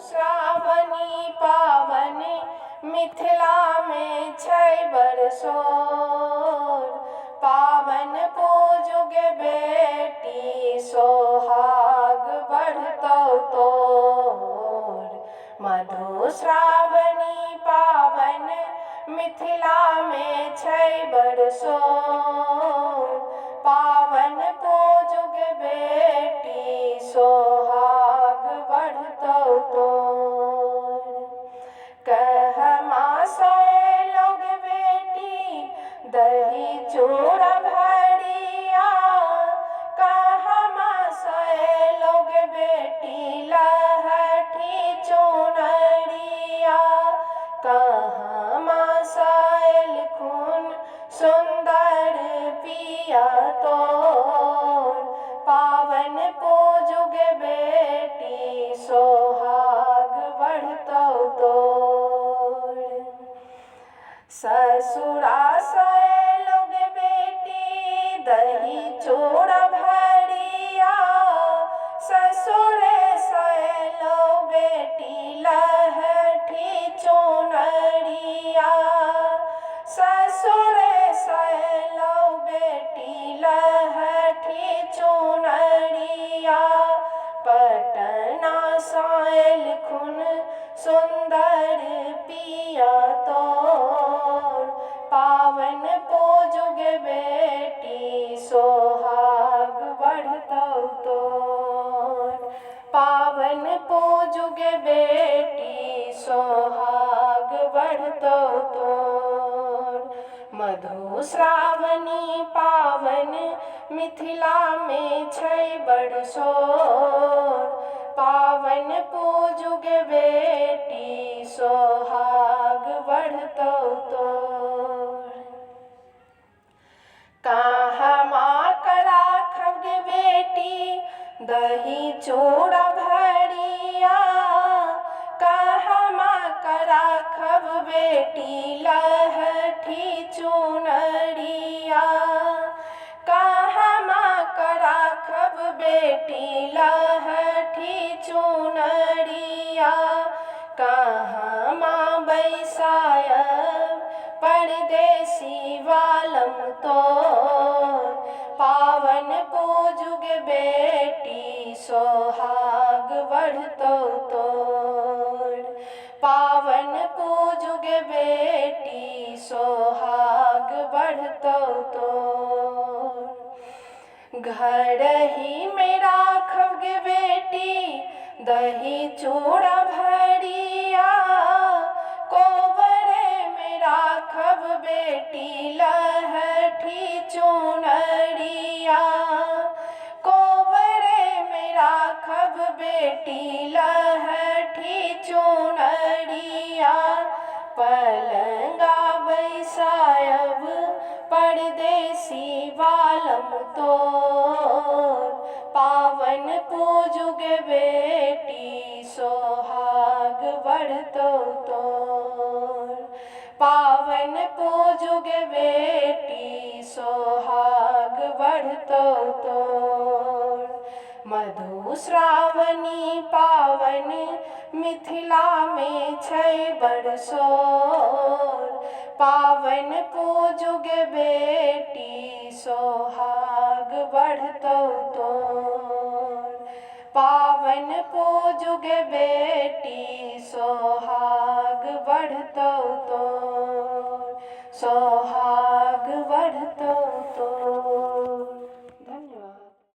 श्रावणी पावन मिथिला में छै बरसोर। पावन पूजुग बेटी सोहाग बढ़तौ तोर। मधुश्रावणी पावन मिथिला में छै बरसोर। पावन पूजुग बेटी सोहाग बढ़तौ तोर। कहमा सै लोग बेटी दही चूड़ा भरिया। कहमा सै लोग बेटी लहठी चुनरिया। कहमा सैल खून सुंदर पिया तोर। पावन पूजुग बेटी सोहाग बढ़तौ तोर। ससुरा सै लोग बेटी दही चूड़ा भरिया। ससुरे सै लो बेटी लहठी चुनरिया। ससुरे सै लो बेटी लहठी चुनरिया। पटना सैल खून सुंदर पिया तोर। पावन पूजुग बेटी सोहाग बढ़तौ तोर। पावन पूजुग बेटी सोहाग बढ़तौ तोर। मधुश्रावणी पावन मिथिला में छै बरसोर। पावन पूजुग बेटी सोहाग बढ़तौ तोर। कहमा राखब बेटी दही चूड़ा भरिया। कहमा राखब बेटी लहठी चुनरिया। कहमा राखब बेटी लहठी चुनरिया। कहमा बैसायब परदेसी वालम तोर। पावन पूजुग बेटी सोहाग बढ़तौ तोर। पावन पूजुग बेटी सोहाग बढ़तौ तोर। घर ही में राखब बेटी दही चूड़ा भरिया। कोबरे में राखब बेटी लहठी चुनरिया। कोबरे में राखब बेटी लहठी चुनरिया। पलंगा बैसायब परदेसी वालम तोर। पावन पूजुग बेटी सोहाग बढ़तौ तोर। पावन पूजुग बेटी सोहाग बढ़तौ तोर। मधुश्रावणी पावन मिथिला में छै बरसोर। पावन पूजुग बेटी सोहाग बढ़तौ तोर। पावन पूजुग बेटी सोहाग बढ़तौ तोर। सोहाग बढ़तौ तोर।